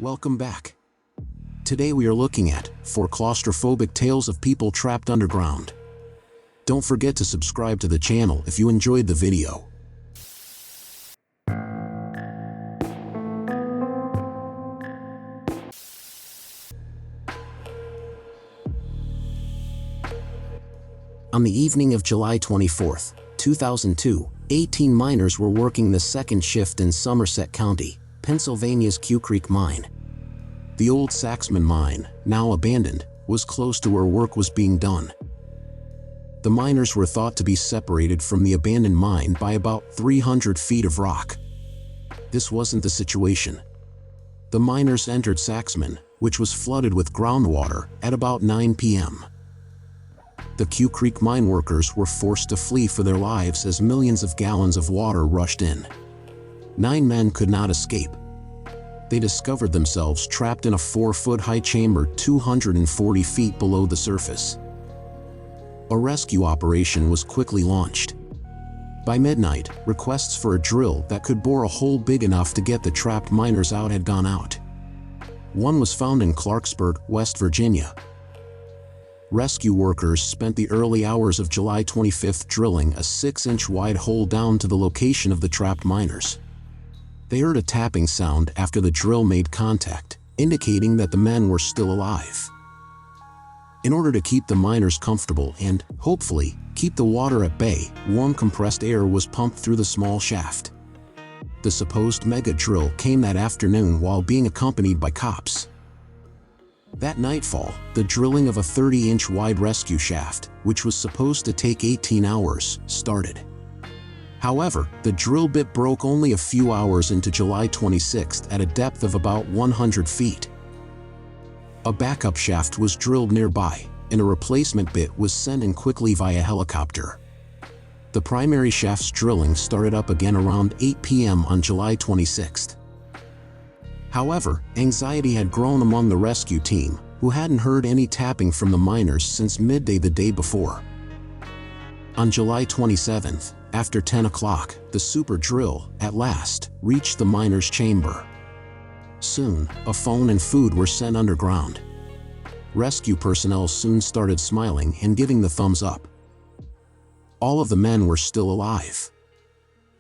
Welcome back. Today we are looking at 4 claustrophobic tales of people trapped underground. Don't forget to subscribe to the channel if you enjoyed the video. On the evening of July 24, 2002, 18 miners were working the second shift in Somerset County, Pennsylvania's Q Creek mine. The old Saxman mine, now abandoned, was close to where work was being done. The miners were thought to be separated from the abandoned mine by about 300 feet of rock. This wasn't the situation. The miners entered Saxman, which was flooded with groundwater, at about 9 p.m. The Q Creek mine workers were forced to flee for their lives as millions of gallons of water rushed in. 9 men could not escape. They discovered themselves trapped in a 4-foot-high chamber 240 feet below the surface. A rescue operation was quickly launched. By midnight, requests for a drill that could bore a hole big enough to get the trapped miners out had gone out. One was found in Clarksburg, West Virginia. Rescue workers spent the early hours of July 25 drilling a 6-inch wide hole down to the location of the trapped miners. They heard a tapping sound after the drill made contact, indicating that the men were still alive. In order to keep the miners comfortable and, hopefully, keep the water at bay, warm compressed air was pumped through the small shaft. The supposed mega drill came that afternoon while being accompanied by cops. That nightfall, the drilling of a 30-inch wide rescue shaft, which was supposed to take 18 hours, started. However, the drill bit broke only a few hours into July 26 at a depth of about 100 feet. A backup shaft was drilled nearby, and a replacement bit was sent in quickly via helicopter. The primary shaft's drilling started up again around 8 p.m. on July 26. However, anxiety had grown among the rescue team, who hadn't heard any tapping from the miners since midday the day before. On July 27, after 10 o'clock, the super drill, at last, reached the miners' chamber. Soon, a phone and food were sent underground. Rescue personnel soon started smiling and giving the thumbs up. All of the men were still alive.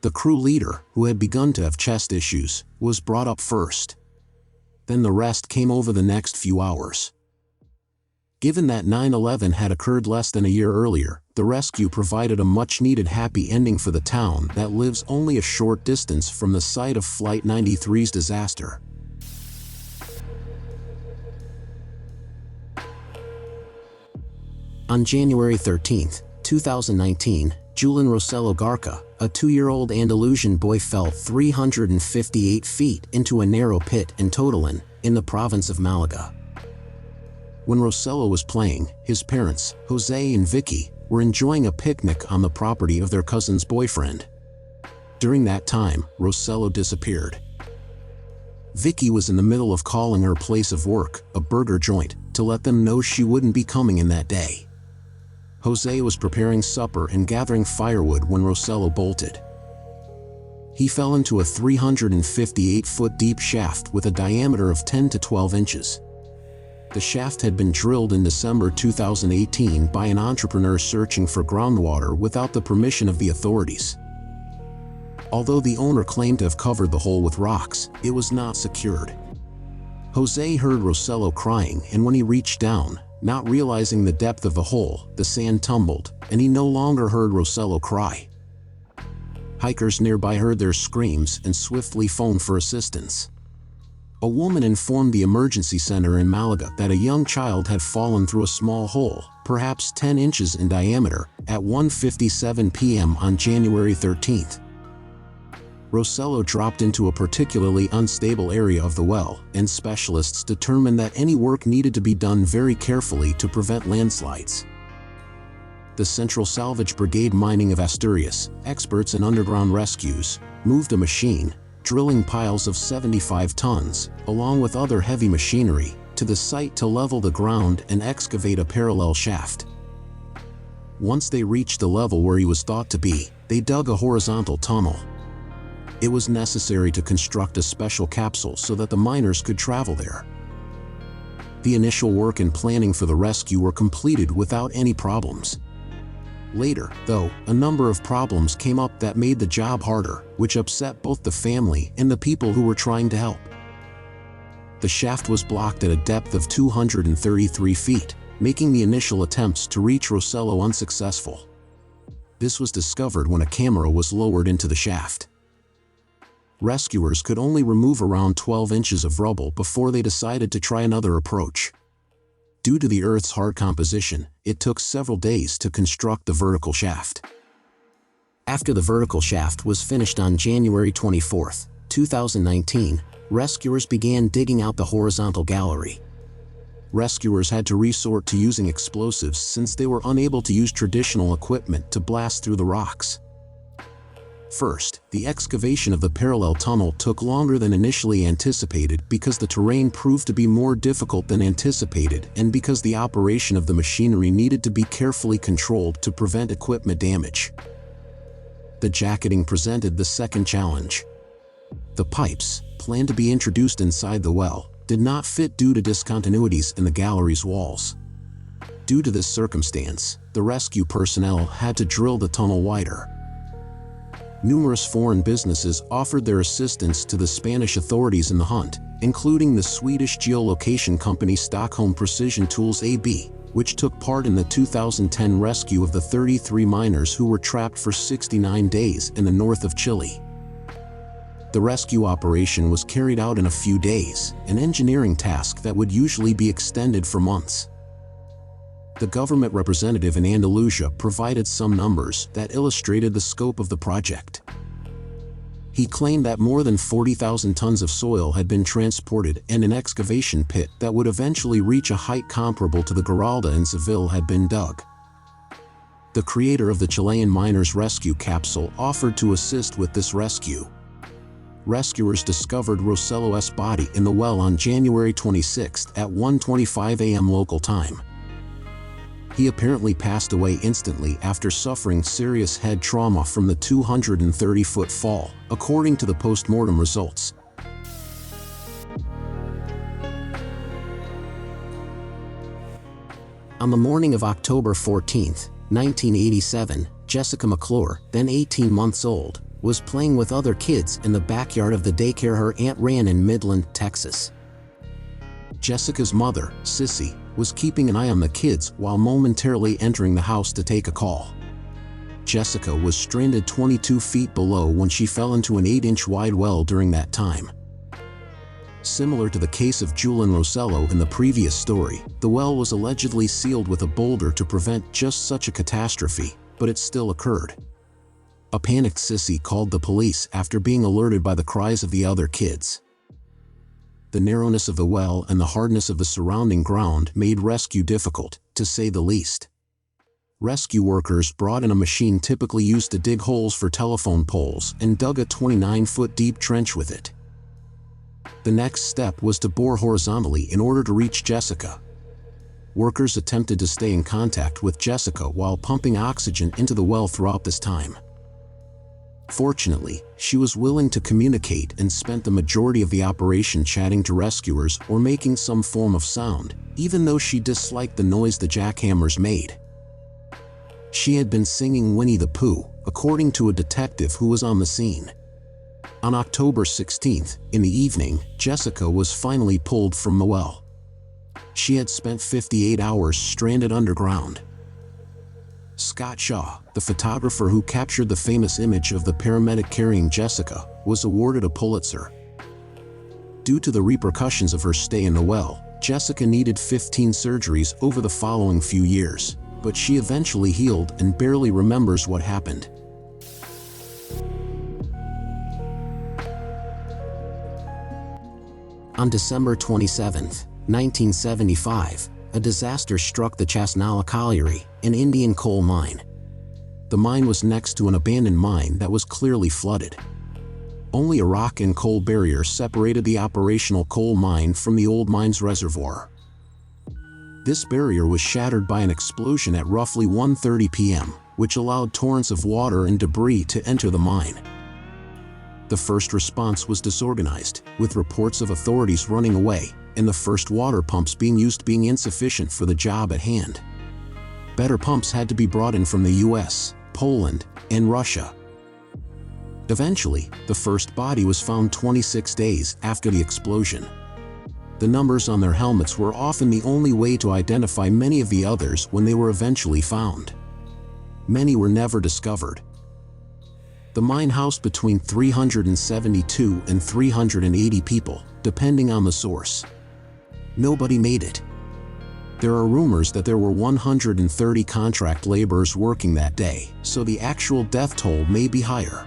The crew leader, who had begun to have chest issues, was brought up first. Then the rest came over the next few hours. Given that 9/11 had occurred less than a year earlier, the rescue provided a much-needed happy ending for the town that lives only a short distance from the site of Flight 93's disaster. On January 13, 2019, Julian Rosello Garca, a 2-year-old Andalusian boy, fell 358 feet into a narrow pit in Totolin, in the province of Malaga. When Rosello was playing, his parents, Jose and Vicky, were enjoying a picnic on the property of their cousin's boyfriend. During that time, Rosello disappeared. Vicky was in the middle of calling her place of work, a burger joint, to let them know she wouldn't be coming in that day. Jose was preparing supper and gathering firewood when Rosello bolted. He fell into a 358-foot deep shaft with a diameter of 10 to 12 inches. The shaft had been drilled in December 2018 by an entrepreneur searching for groundwater without the permission of the authorities. Although the owner claimed to have covered the hole with rocks, it was not secured. Jose heard Rosello crying, and when he reached down, not realizing the depth of the hole, the sand tumbled, and he no longer heard Rosello cry. Hikers nearby heard their screams and swiftly phoned for assistance. A woman informed the emergency center in Malaga that a young child had fallen through a small hole, perhaps 10 inches in diameter, at 1:57 p.m. on January 13. Rosello dropped into a particularly unstable area of the well, and specialists determined that any work needed to be done very carefully to prevent landslides. The Central Salvage Brigade Mining of Asturias, experts in underground rescues, moved a machine, drilling piles of 75 tons, along with other heavy machinery, to the site to level the ground and excavate a parallel shaft. Once they reached the level where he was thought to be, they dug a horizontal tunnel. It was necessary to construct a special capsule so that the miners could travel there. The initial work and planning for the rescue were completed without any problems. Later, though, a number of problems came up that made the job harder, which upset both the family and the people who were trying to help. The shaft was blocked at a depth of 233 feet, making the initial attempts to reach Rosello unsuccessful. This was discovered when a camera was lowered into the shaft. Rescuers could only remove around 12 inches of rubble before they decided to try another approach. Due to the Earth's hard composition, it took several days to construct the vertical shaft. After the vertical shaft was finished on January 24, 2019, rescuers began digging out the horizontal gallery. Rescuers had to resort to using explosives since they were unable to use traditional equipment to blast through the rocks. First, the excavation of the parallel tunnel took longer than initially anticipated because the terrain proved to be more difficult than anticipated and because the operation of the machinery needed to be carefully controlled to prevent equipment damage. The jacketing presented the second challenge. The pipes, planned to be introduced inside the well, did not fit due to discontinuities in the gallery's walls. Due to this circumstance, the rescue personnel had to drill the tunnel wider. Numerous foreign businesses offered their assistance to the Spanish authorities in the hunt, including the Swedish geolocation company Stockholm Precision Tools AB, which took part in the 2010 rescue of the 33 miners who were trapped for 69 days in the north of Chile. The rescue operation was carried out in a few days, an engineering task that would usually be extended for months. The government representative in Andalusia provided some numbers that illustrated the scope of the project. He claimed that more than 40,000 tons of soil had been transported and an excavation pit that would eventually reach a height comparable to the Giralda in Seville had been dug. The creator of the Chilean miners' rescue capsule offered to assist with this rescue. Rescuers discovered Rosello's body in the well on January 26 at 1:25 a.m. local time. He apparently passed away instantly after suffering serious head trauma from the 230-foot fall, according to the post-mortem results. On the morning of October 14, 1987, Jessica McClure, then 18 months old, was playing with other kids in the backyard of the daycare her aunt ran in Midland, Texas. Jessica's mother, Sissy, was keeping an eye on the kids while momentarily entering the house to take a call. Jessica was stranded 22 feet below when she fell into an 8-inch wide well during that time. Similar to the case of Julian Rosello in the previous story, the well was allegedly sealed with a boulder to prevent just such a catastrophe, but it still occurred. A panicked Sissy called the police after being alerted by the cries of the other kids. The narrowness of the well and the hardness of the surrounding ground made rescue difficult, to say the least. Rescue workers brought in a machine typically used to dig holes for telephone poles and dug a 29-foot deep trench with it. The next step was to bore horizontally in order to reach Jessica. Workers attempted to stay in contact with Jessica while pumping oxygen into the well throughout this time. Fortunately, she was willing to communicate and spent the majority of the operation chatting to rescuers or making some form of sound, even though she disliked the noise the jackhammers made. She had been singing Winnie the Pooh, according to a detective who was on the scene. On October 16th, in the evening, Jessica was finally pulled from the well. She had spent 58 hours stranded underground. Scott Shaw, the photographer who captured the famous image of the paramedic carrying Jessica, was awarded a Pulitzer. Due to the repercussions of her stay in the well, Jessica needed 15 surgeries over the following few years, but she eventually healed and barely remembers what happened. On December 27, 1975, a disaster struck the Chasnala Colliery, an Indian coal mine. The mine was next to an abandoned mine that was clearly flooded. Only a rock and coal barrier separated the operational coal mine from the old mine's reservoir. This barrier was shattered by an explosion at roughly 1:30 p.m., which allowed torrents of water and debris to enter the mine. The first response was disorganized, with reports of authorities running away, and the first water pumps being used being insufficient for the job at hand. Better pumps had to be brought in from the US, Poland, and Russia. Eventually, the first body was found 26 days after the explosion. The numbers on their helmets were often the only way to identify many of the others when they were eventually found. Many were never discovered. The mine housed between 372 and 380 people, depending on the source. Nobody made it. There are rumors that there were 130 contract laborers working that day, so the actual death toll may be higher.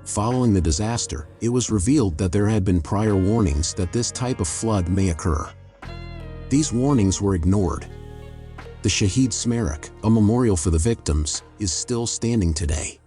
Following the disaster, it was revealed that there had been prior warnings that this type of flood may occur. These warnings were ignored. The Shaheed Smarak, a memorial for the victims, is still standing today.